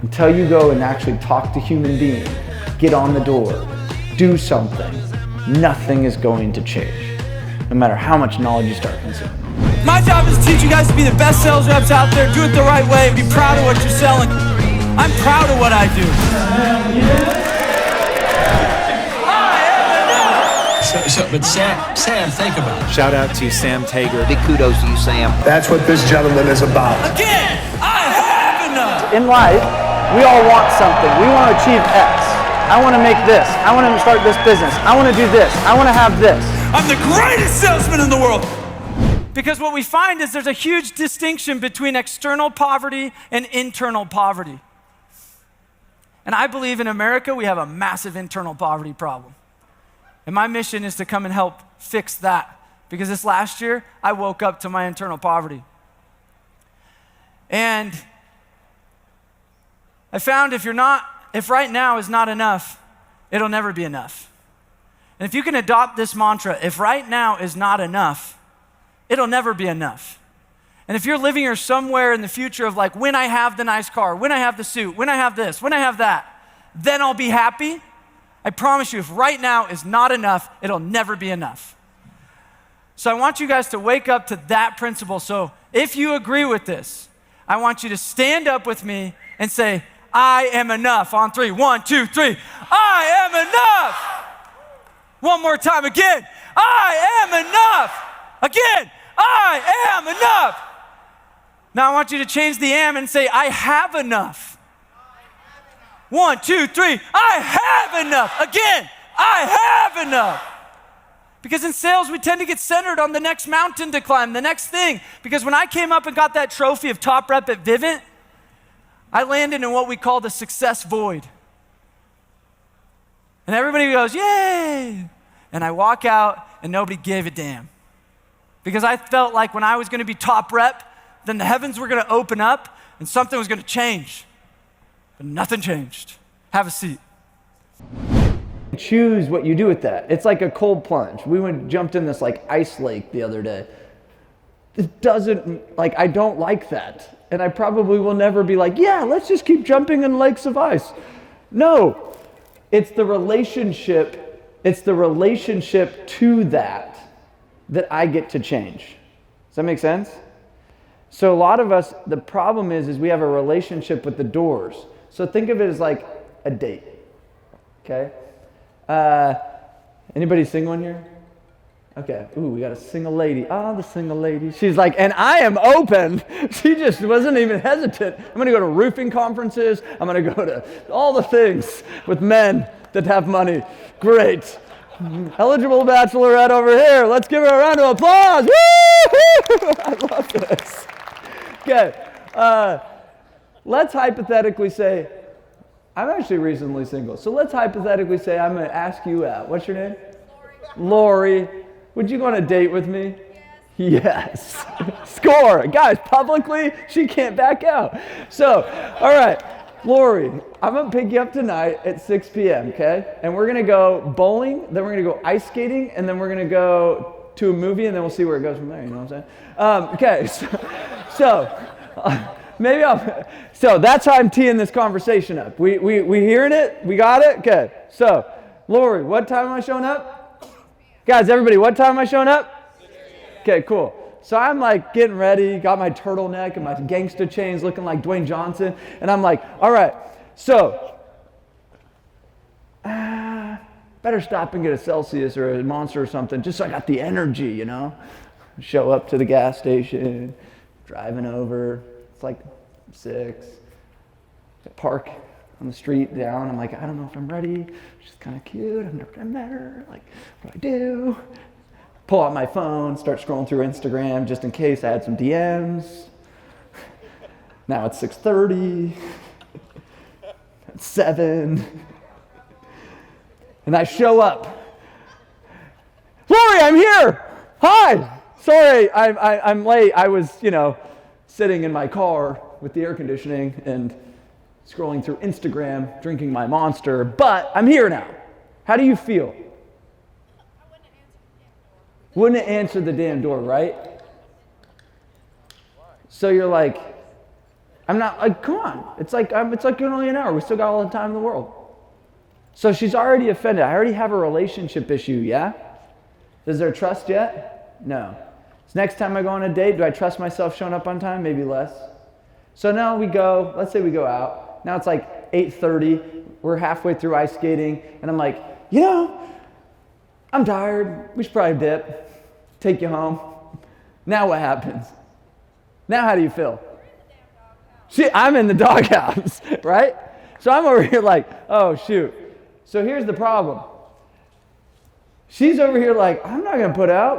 Until you go and actually talk to human beings, get on the door, do something, nothing is going to change, no matter how much knowledge you start consuming. My job is to teach you guys to be the best sales reps out there, do it the right way, and be proud of what you're selling. I'm proud of what I do. But Sam, think about it. Shout out to Sam Taggart. Big kudos to you, Sam. That's what this gentleman is about. Again, I have enough. In life, we all want something. We want to achieve X. I want to make this. I want to start this business. I want to do this. I want to have this. I'm the greatest salesman in the world. Because what we find is there's a huge distinction between external poverty and internal poverty. And I believe in America, we have a massive internal poverty problem. And my mission is to come and help fix that. Because this last year, I woke up to my internal poverty. And I found if right now is not enough, it'll never be enough. And if you can adopt this mantra, if right now is not enough, it'll never be enough. And if you're living here somewhere in the future of like, when I have the nice car, when I have the suit, when I have this, when I have that, then I'll be happy. I promise you, if right now is not enough, it'll never be enough. So I want you guys to wake up to that principle. So if you agree with this, I want you to stand up with me and say, I am enough. On 3, 1, 2, 3. I am enough. One more time again. I am enough. Again. I am enough. Now I want you to change the am and say, I have enough. 1, 2, 3. I have enough. Again, I have enough. Because in sales, we tend to get centered on the next mountain to climb, the next thing. Because when I came up and got that trophy of top rep at Vivint, I landed in what we call the success void. And everybody goes, yay! And I walk out and nobody gave a damn. Because I felt like when I was gonna be top rep, then the heavens were gonna open up and something was gonna change. But nothing changed. Have a seat. Choose what you do with that. It's like a cold plunge. We jumped in this like ice lake the other day. It doesn't, I don't like that. And I probably will never be like, yeah, let's just keep jumping in lakes of ice. No, it's the relationship to that I get to change. Does that make sense? So a lot of us, the problem is we have a relationship with the doors. So think of it as like a date, okay? Anybody single in here? Okay, ooh, we got a single lady. Ah, the single lady. She's like, and I am open. She just wasn't even hesitant. I'm gonna go to roofing conferences. I'm gonna go to all the things with men that have money. Great. Eligible bachelorette over here. Let's give her a round of applause. Woo! I love this. Okay, let's hypothetically say, I'm actually recently single. So let's hypothetically say I'm gonna ask you out. What's your name? Lori. Would you go on a date with me? Yes. Score. Guys, publicly, she can't back out. So, all right, Lori, I'm gonna pick you up tonight at 6 p.m., okay? And we're gonna go bowling, then we're gonna go ice skating, and then we're gonna go to a movie, and then we'll see where it goes from there, you know what I'm saying? So that's how I'm teeing this conversation up. We hearing it? We got it? Okay. So, Lori, what time am I showing up? Guys, everybody, what time am I showing up? Okay, cool. So I'm like getting ready, got my turtleneck and my gangsta chains looking like Dwayne Johnson. And I'm like, all right, so better stop and get a Celsius or a Monster or something, just so I got the energy, you know? Show up to the gas station, driving over. It's like 6. Park on the street down. I'm like, I don't know if I'm ready. She's kind of cute. I've never done her. Like, what do I do? Pull out my phone, start scrolling through Instagram just in case I had some DMs. Now it's 6:30. It's 7. And I show up. Lori, I'm here. Hi. Sorry, I'm late. I was, sitting in my car with the air conditioning and scrolling through Instagram, drinking my Monster, but I'm here now. How do you feel? Wouldn't answer the damn door, right? So you're like, I'm not like, come on. It's like only an hour. We still got all the time in the world. So she's already offended. I already have a relationship issue, yeah? Is there trust yet? No. So next time I go on a date, do I trust myself showing up on time? Maybe less. So now we go, let's say we go out. Now it's like 8:30. We're halfway through ice skating. And I'm like, I'm tired. We should probably dip. Take you home. Now what happens? Now how do you feel? See, I'm in the doghouse, right? So I'm over here like, oh, shoot. So here's the problem. She's over here like, I'm not going to put out.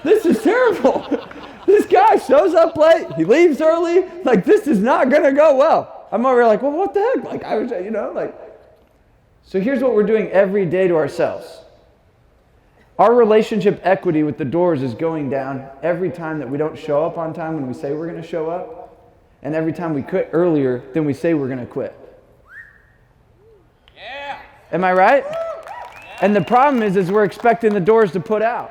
This is terrible. This guy shows up late. He leaves early. Like, this is not going to go well. I'm over here like, well, what the heck? Like, I was, So here's what we're doing every day to ourselves. Our relationship equity with the doors is going down every time that we don't show up on time when we say we're going to show up, and every time we quit earlier than we say we're going to quit. Yeah. Am I right? Yeah. And the problem is we're expecting the doors to put out.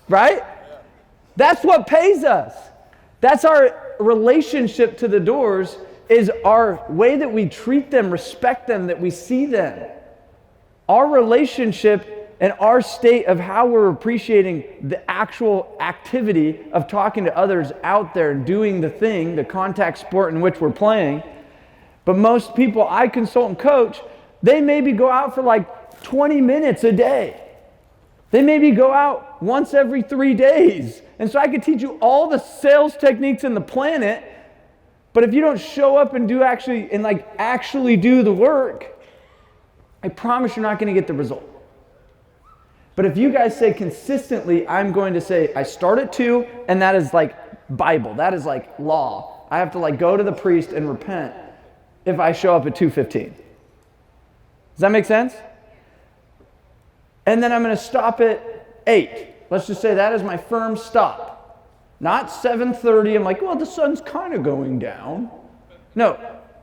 Right? That's what pays us. That's our relationship to the doors, is our way that we treat them, respect them, that we see them. Our relationship and our state of how we're appreciating the actual activity of talking to others out there and doing the thing, the contact sport in which we're playing. But most people I consult and coach, they maybe go out for like 20 minutes a day. They maybe go out once every 3 days. And so I could teach you all the sales techniques in the planet, but if you don't show up and actually do the work, I promise you're not going to get the result. But if you guys say consistently, I'm going to say, I start at 2, and that is like Bible. That is like law. I have to go to the priest and repent if I show up at 2:15. Does that make sense? And then I'm going to stop at 8. Let's just say that is my firm stop. Not 7:30. I'm like, well, the sun's kind of going down. No,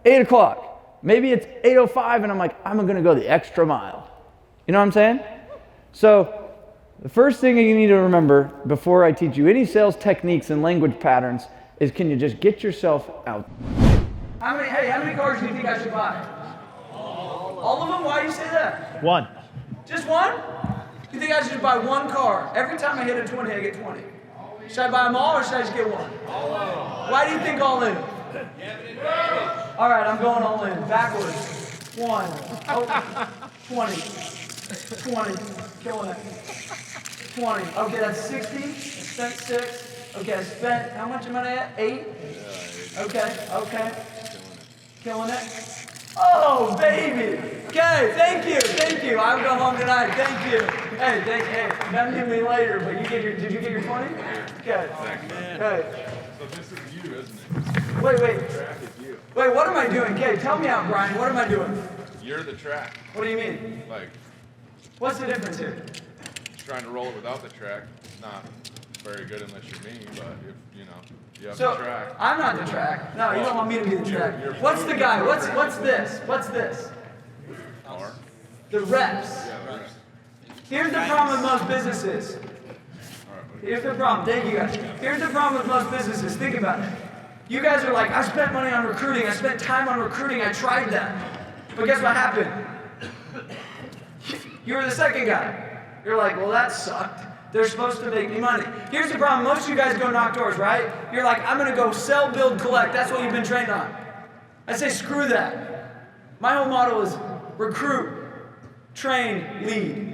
8 o'clock. Maybe it's 8:05 and I'm like, I'm going to go the extra mile. You know what I'm saying? So the first thing you need to remember before I teach you any sales techniques and language patterns is, can you just get yourself out? How many cars do you think I should buy? All of them? Why do you say that? 1. Just one? You think I should buy one car? Every time I hit a 20, I get 20. Should I buy them all or should I just get one? Why do you think all in? All right, I'm going all in. Backwards. 1. Oh, 20. 20. Killing it. 20. Okay, that's 60. I spent 6. Okay, I spent, how much am I at? 8? Okay. Killing it. Oh, baby. Okay, thank you. I'll go home tonight. Thank you. Hey, come give me later, but did you get your 20? Okay. Okay. So this is you, isn't it? Wait. Track is you. Wait, what am I doing? Okay, tell me out, Brian. What am I doing? You're the track. What do you mean? What's the difference here? Just trying to roll it without the track. It's not very good unless you're me, but if you have So, the track. I'm not the track. No, you don't want me to be the track. What's the guy? What's this? What's this? Car. The reps. Yeah, the reps. Here's the problem with most businesses. Here's the problem. Thank you guys. Here's the problem with most businesses. Think about it. You guys are like, I spent money on recruiting. I spent time on recruiting. I tried that. But guess what happened? You were the second guy. You're like, well, that sucked. They're supposed to make me money. Here's the problem. Most of you guys go knock doors, right? You're like, I'm going to go sell, build, collect. That's what you've been trained on. I say, screw that. My whole model is recruit, train, lead.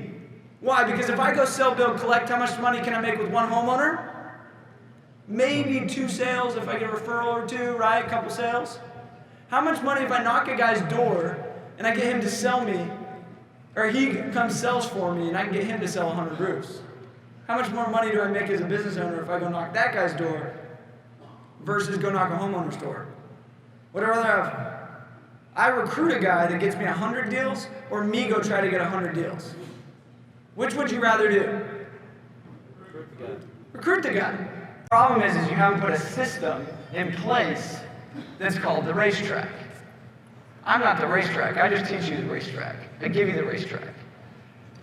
Why? Because if I go sell, build, collect, how much money can I make with one homeowner? Maybe 2 sales if I get a referral or 2, right? A couple sales. How much money if I knock a guy's door and I get him to sell me, or he comes sells for me and I can get him to sell 100 roofs? How much more money do I make as a business owner if I go knock that guy's door versus go knock a homeowner's door? What do I rather have? I recruit a guy that gets me 100 deals, or me go try to get 100 deals? Which would you rather do? Recruit the guy. The problem is you haven't put a system in place that's called the racetrack. I'm not the racetrack. I just teach you the racetrack. I give you the racetrack.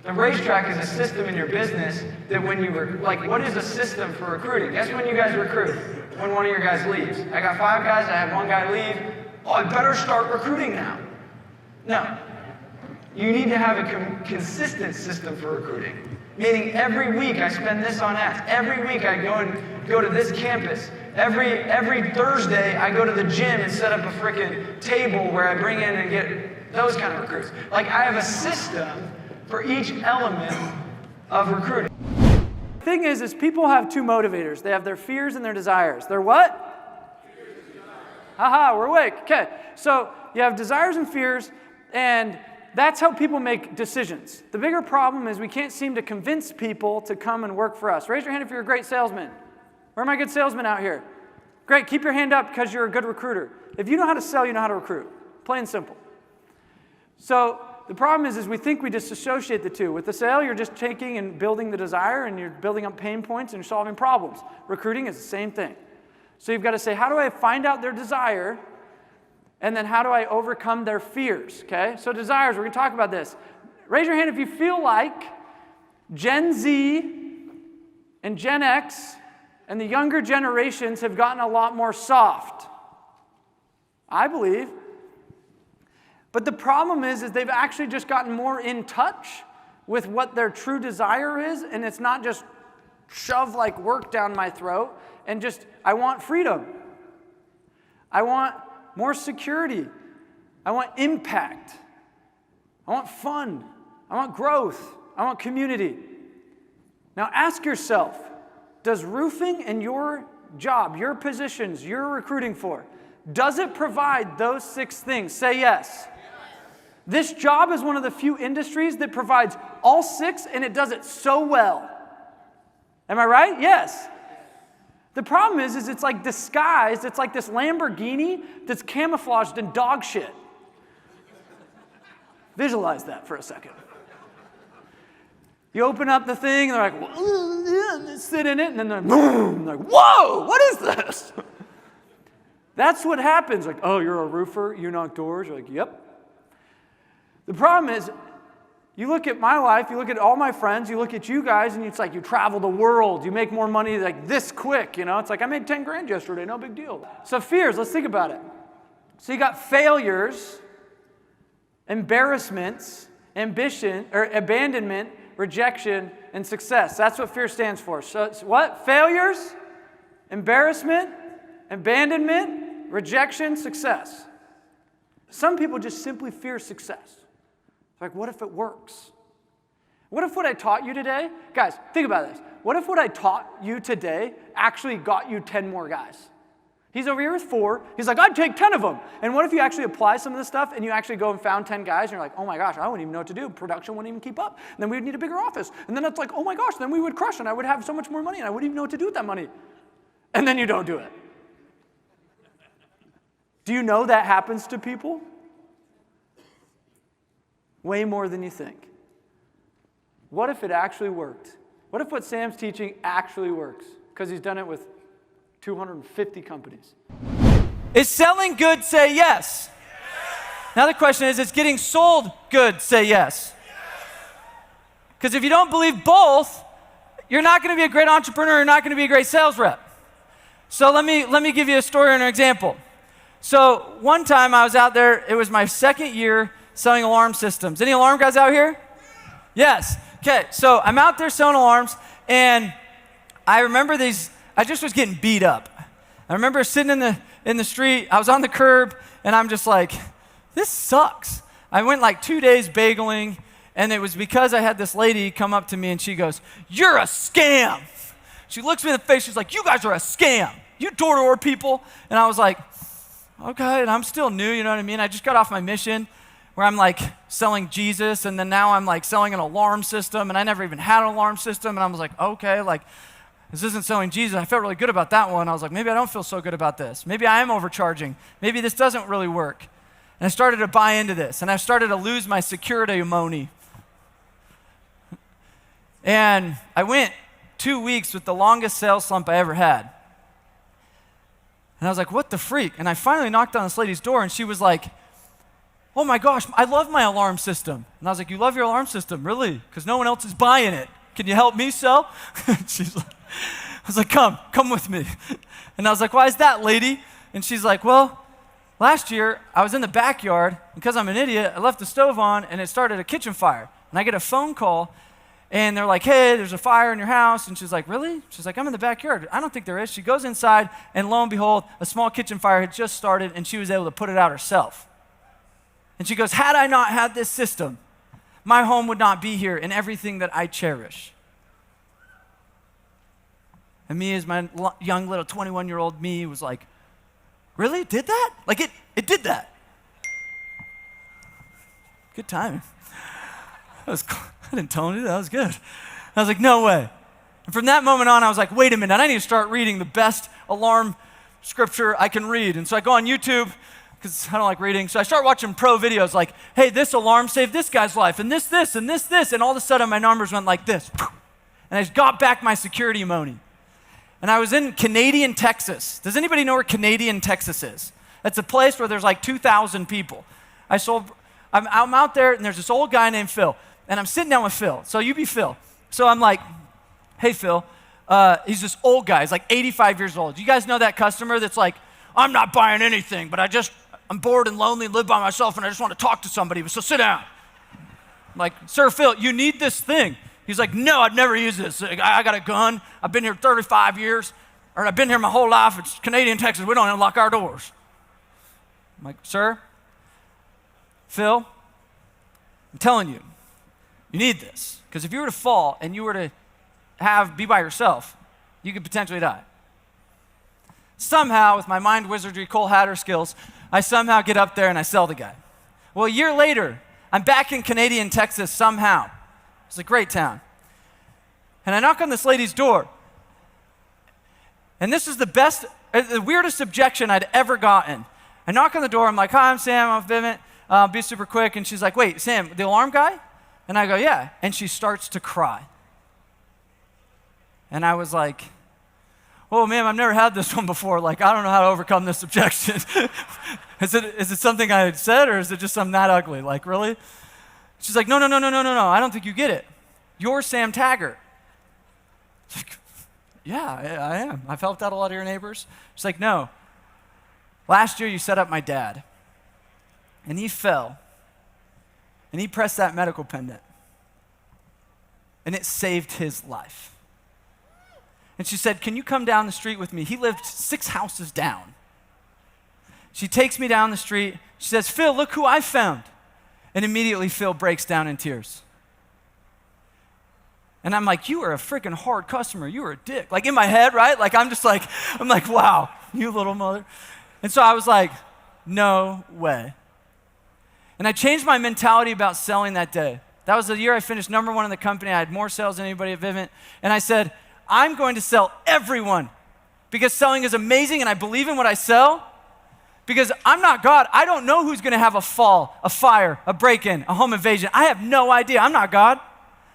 The racetrack is a system in your business that when you like, what is a system for recruiting? Guess when you guys recruit? When one of your guys leaves. I got 5 guys, I had one guy leave. Oh, I better start recruiting now. No. You need to have a consistent system for recruiting. Meaning every week I spend this on ads. Every week I go to this campus. Every Thursday I go to the gym and set up a freaking table where I bring in and get those kind of recruits. Like I have a system for each element of recruiting. The thing is people have 2 motivators. They have their fears and their desires. They're what? Haha, we're awake. Okay, so you have desires and fears, and that's how people make decisions. The bigger problem is we can't seem to convince people to come and work for us. Raise your hand if you're a great salesman. Where are my good salesmen out here? Great, keep your hand up because you're a good recruiter. If you know how to sell, you know how to recruit. Plain and simple. So the problem is we think we disassociate the two. With the sale, you're just taking and building the desire, and you're building up pain points, and you're solving problems. Recruiting is the same thing. So you've got to say, how do I find out their desire? And then how do I overcome their fears, okay? So desires, we're going to talk about this. Raise your hand if you feel like Gen Z and Gen X and the younger generations have gotten a lot more soft. I believe. But the problem is they've actually just gotten more in touch with what their true desire is, and it's not just shove like work down my throat and just, I want freedom. I want more security. I want impact. I want fun. I want growth. I want community. Now ask yourself, does roofing and your job, your positions you're recruiting for, does it provide those 6 things? Say yes. This job is one of the few industries that provides all 6, and it does it so well. Am I right? Yes. The problem is it's like disguised. It's like this Lamborghini that's camouflaged in dog shit. Visualize that for a second. You open up the thing, and they're like, and they sit in it, and then they're boom, like, whoa, what is this? That's what happens. Like, oh, you're a roofer, you knock doors. You're like, yep. The problem is, you look at my life, you look at all my friends, you look at you guys, and it's like you travel the world. You make more money like this quick, you know? It's like, I made 10 grand yesterday, no big deal. So fears, let's think about it. So you got failures, embarrassments, ambition, or abandonment, rejection, and success. That's what fear stands for. So it's what? Failures, embarrassment, abandonment, rejection, success. Some people just simply fear success. It's like, what if it works? What if what I taught you today, guys, think about this. What if what I taught you today actually got you 10 more guys? He's over here with 4. He's like, I'd take 10 of them. And what if you actually apply some of this stuff and you actually go and found 10 guys and you're like, oh my gosh, I wouldn't even know what to do. Production wouldn't even keep up. And then we would need a bigger office. And then it's like, oh my gosh, then we would crush and I would have so much more money and I wouldn't even know what to do with that money. And then you don't do it. Do you know that happens to people? Way more than you think. What if it actually worked? What if what Sam's teaching actually works? Because he's done it with 250 companies. Is selling good, say yes? Now the question is getting sold good, say yes? Because if you don't believe both, you're not going to be a great entrepreneur, you're not going to be a great sales rep. So let me give you a story and an example. So one time I was out there, it was my 2nd year selling alarm systems. Any alarm guys out here? Yes. Okay, so I'm out there selling alarms, and I remember I just was getting beat up. I remember sitting in the street, I was on the curb, and I'm just like, this sucks. I went like 2 days bageling, and it was because I had this lady come up to me, and she goes, you're a scam. She looks me in the face, she's like, you guys are a scam. You door-to-door people. And I was like, okay, and I'm still new, you know what I mean? I just got off my mission where I'm like selling Jesus, and then now I'm like selling an alarm system, and I never even had an alarm system, and I was like, okay, like, this isn't selling Jesus. I felt really good about that one. I was like, maybe I don't feel so good about this. Maybe I am overcharging. Maybe this doesn't really work. And I started to buy into this, and I started to lose my security money. And I went 2 weeks with the longest sales slump I ever had. And I was like, what the freak? And I finally knocked on this lady's door, and she was like, oh my gosh, I love my alarm system. And I was like, you love your alarm system, really? Because no one else is buying it. Can you help me sell? She's like, I was like, come with me. And I was like, why is that, lady? And she's like, well, last year I was in the backyard. Because I'm an idiot, I left the stove on and it started a kitchen fire. And I get a phone call and they're like, hey, there's a fire in your house. And she's like, really? She's like, I'm in the backyard. I don't think there is. She goes inside and lo and behold, a small kitchen fire had just started and she was able to put it out herself. And she goes, had I not had this system, my home would not be here and everything that I cherish. And me as my young little 21-year-old me was like, really? It did that? Like it did that. Good timing. I didn't tone it, that was good. I was like, no way. And from that moment on, I was like, wait a minute, I need to start reading the best alarm scripture I can read. And so I go on YouTube, because I don't like reading. So I start watching pro videos like, hey, this alarm saved this guy's life, and this, and this. And all of a sudden, my numbers went like this. And I just got back my security money. And I was in Canadian Texas. Does anybody know where Canadian Texas is? It's a place where there's like 2,000 people. I'm out there, and there's this old guy named Phil. And I'm sitting down with Phil. So you be Phil. So I'm like, hey, Phil. He's this old guy. He's like 85 years old. You guys know that customer that's like, I'm not buying anything, but I'm bored and lonely and live by myself, and I just want to talk to somebody, so sit down. I'm like, Sir Phil, you need this thing. He's like, no, I've never used this. I got a gun. I've been here 35 years, or I've been here my whole life. It's Canadian Texas. We don't unlock our doors. I'm like, sir, Phil, I'm telling you, you need this. Because if you were to fall and you were to be by yourself, you could potentially die. Somehow, with my mind wizardry, Cole Hatter skills, I somehow get up there and I sell the guy. Well, a year later, I'm back in Canadian Texas somehow. It's a great town. And I knock on this lady's door. And this is the weirdest objection I'd ever gotten. I knock on the door. I'm like, hi, I'm Sam. I'm Vivint. Be super quick. And she's like, wait, Sam, the alarm guy? And I go, yeah. And she starts to cry. And I was like, oh, ma'am, I've never had this one before. Like, I don't know how to overcome this objection. Is it something I had said, or is it just something that ugly? Like, really? She's like, no. I don't think you get it. You're Sam Taggart. Like, yeah, I am. I've helped out a lot of your neighbors. She's like, no. Last year you set up my dad. And he fell. And he pressed that medical pendant. And it saved his life. And she said, can you come down the street with me? He lived 6 houses down. She takes me down the street. She says, Phil, look who I found. And immediately Phil breaks down in tears. And I'm like, you are a freaking hard customer. You are a dick. Like in my head, right? Like I'm like, wow, you little mother. And so I was like, no way. And I changed my mentality about selling that day. That was the year I finished #1 in the company. I had more sales than anybody at Vivint. And I said, I'm going to sell everyone because selling is amazing and I believe in what I sell. Because I'm not God. I don't know who's going to have a fall, a fire, a break-in, a home invasion. I have no idea. I'm not God.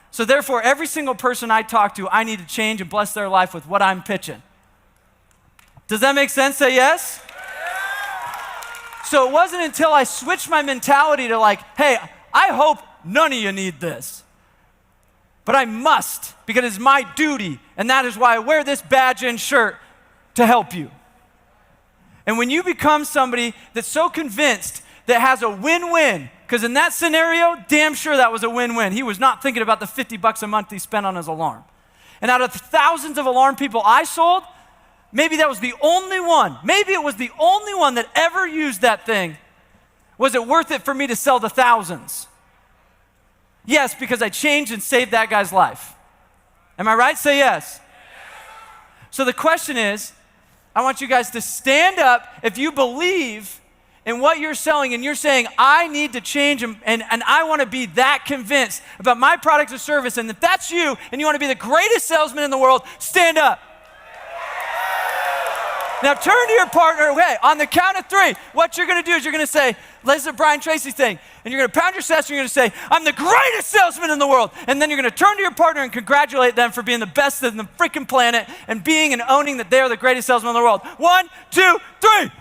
So therefore, every single person I talk to, I need to change and bless their life with what I'm pitching. Does that make sense? Say yes? So it wasn't until I switched my mentality to like, hey, I hope none of you need this. But I must, because it's my duty, and that is why I wear this badge and shirt to help you. And when you become somebody that's so convinced that has a win-win, because in that scenario, damn sure that was a win-win. He was not thinking about the $50 a month he spent on his alarm. And out of thousands of alarm people I sold, maybe that was the only one. Maybe it was the only one that ever used that thing. Was it worth it for me to sell the thousands? Yes, because I changed and saved that guy's life. Am I right? Say yes. So the question is, I want you guys to stand up if you believe in what you're selling and you're saying, I need to change and I want to be that convinced about my product or service. And if that's you and you want to be the greatest salesman in the world, stand up. Now turn to your partner, okay, on the count of 3, what you're going to do is you're going to say, this is a Brian Tracy thing, and you're going to pound your chest and you're going to say, I'm the greatest salesman in the world. And then you're going to turn to your partner and congratulate them for being the best in the freaking planet and being and owning that they are the greatest salesman in the world. 1, 2, 3.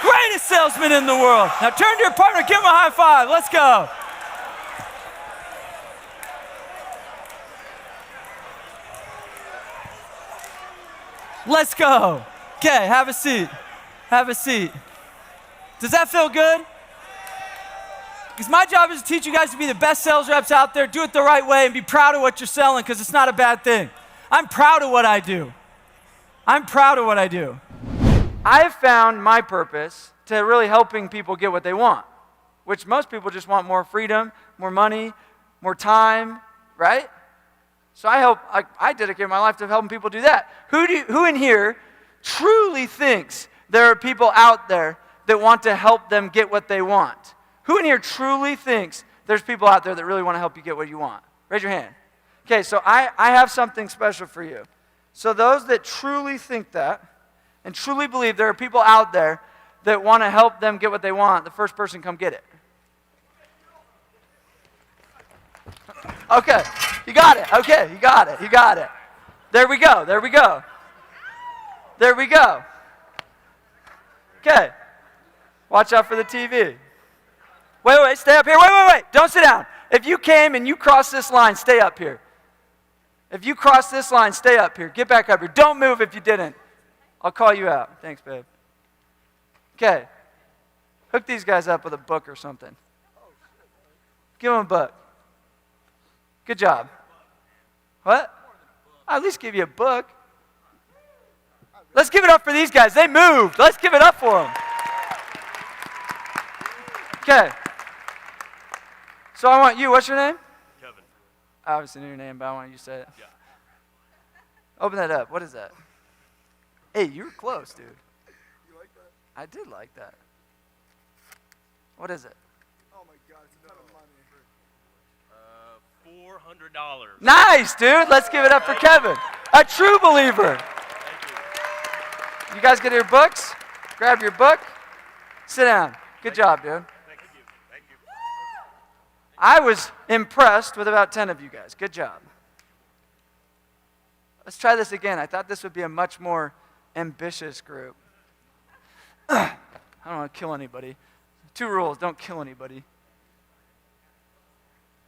Greatest salesman. salesman in the world. Now turn to your partner, give him a high five. Let's go. Let's go. Okay, have a seat. Have a seat. Does that feel good? Because my job is to teach you guys to be the best sales reps out there, do it the right way, and be proud of what you're selling, because it's not a bad thing. I'm proud of what I do. I'm proud of what I do. I've found my purpose to really helping people get what they want, which most people just want more freedom, more money, more time, right? So I dedicate my life to helping people do that. Who in here truly thinks there are people out there that want to help them get what they want? Who in here truly thinks there's people out there that really want to help you get what you want? Raise your hand. Okay, so I have something special for you. So those that truly think that and truly believe there are people out there that want to help them get what they want, the first person come get it. Okay, you got it. Okay, you got it. You got it. There we go. There we go. There we go. Okay. Watch out for the TV. Wait, stay up here. Wait. Don't sit down. If you came and you crossed this line, stay up here. If you cross this line, stay up here. Get back up here. Don't move if you didn't. I'll call you out. Thanks, babe. Okay. Hook these guys up with a book or something. Give them a book. Good job. What? I'll at least give you a book. Let's give it up for these guys. They moved. Let's give it up for them. Okay. So I want you. What's your name? Kevin. I obviously knew your name, but I want you to say it. Yeah. Open that up. What is that? Hey, you were close, dude. You like that? I did like that. What is it? Oh my God, it's a ton of money. $400. Nice, dude. Let's give it up for Kevin. A true believer. Thank you. You guys get your books? Grab your book. Sit down. Good job, dude. Thank you. Thank you. I was impressed with about 10 of you guys. Good job. Let's try this again. I thought this would be a much more ambitious group. I don't want to kill anybody. 2 rules, don't kill anybody.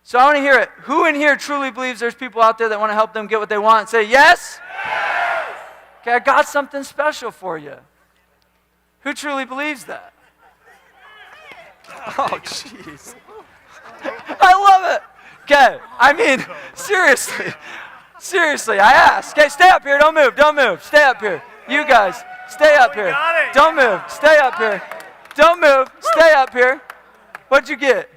So I want to hear it. Who in here truly believes there's people out there that want to help them get what they want? Say yes? Yes! Okay, I got something special for you. Who truly believes that? Oh, jeez. I love it. Okay, I mean, seriously, I asked. Okay, stay up here, don't move, stay up here. You guys, stay up here. Don't move, stay up here. Don't move, stay up here. What'd you get?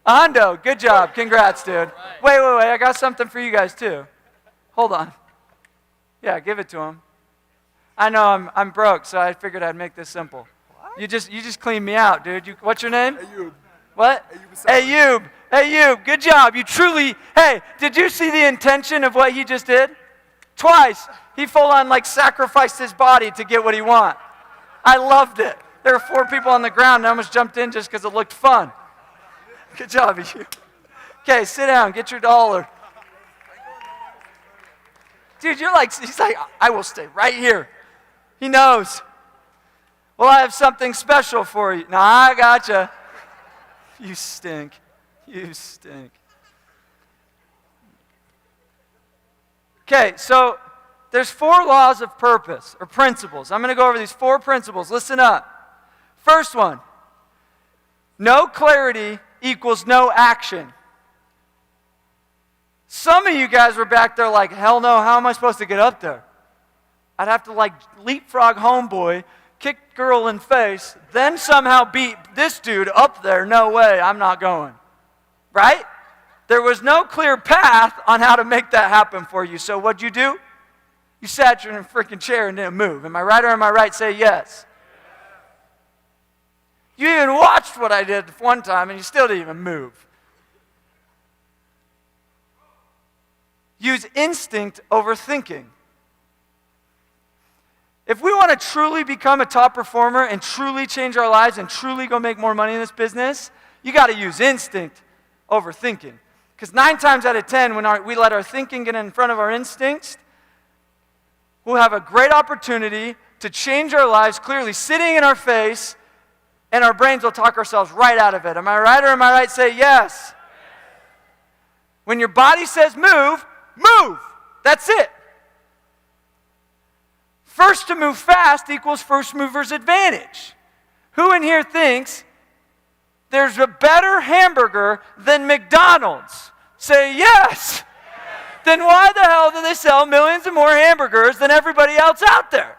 A hundo. Good job. Congrats, dude. Wait. I got something for you guys, too. Hold on. Yeah, give it to him. I know I'm broke, so I figured I'd make this simple. What? You just cleaned me out, dude. What's your name? Ayub. What? Ayub. Good job. Hey, did you see the intention of what he just did? Twice. He full on sacrificed his body to get what he want. I loved it. There were 4 people on the ground, and I almost jumped in just because it looked fun. Good job, Ayub. Okay, sit down. Get your $1. Dude, he's like, I will stay right here. He knows. Well, I have something special for you. Nah, I gotcha. You stink. Okay, so there's 4 laws of purpose, or principles. I'm going to go over these 4 principles. Listen up. First one, no clarity equals no action. Some of you guys were back there like, hell no, how am I supposed to get up there? I'd have to leapfrog homeboy, kick girl in face, then somehow beat this dude up there. No way, I'm not going. Right? There was no clear path on how to make that happen for you. So what'd you do? You sat in a freaking chair and didn't move. Am I right or am I right? Say yes. You even watched what I did one time and you still didn't even move. Use instinct over thinking. If we want to truly become a top performer and truly change our lives and truly go make more money in this business, you got to use instinct over thinking. Because 9 times out of 10, when we let our thinking get in front of our instincts, we'll have a great opportunity to change our lives clearly, sitting in our face, And our brains will talk ourselves right out of it. Am I right or am I right? Say yes. When your body says move, move. That's it. First to move fast equals first mover's advantage. Who in here thinks there's a better hamburger than McDonald's? Say yes. Then why the hell do they sell millions of more hamburgers than everybody else out there?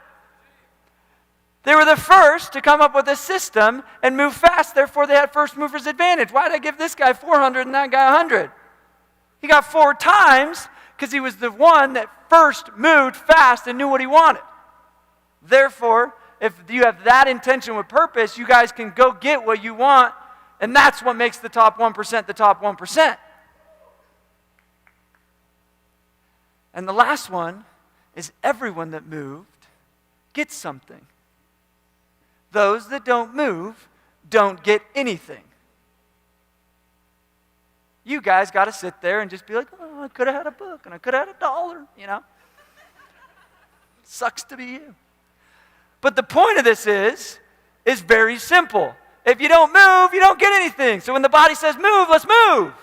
They were the first to come up with a system and move fast, therefore they had first mover's advantage. Why did I give this guy 400 and that guy 100? He got 4 times because he was the one that first moved fast and knew what he wanted. Therefore, if you have that intention with purpose, you guys can go get what you want, and that's what makes the top 1% the top 1%. And the last one is everyone that moved gets something. Those that don't move don't get anything. You guys got to sit there and just be like, oh, I could have had a book and I could have had $1, you know. Sucks to be you. But the point of this is very simple. If you don't move, you don't get anything. So when the body says move, let's move.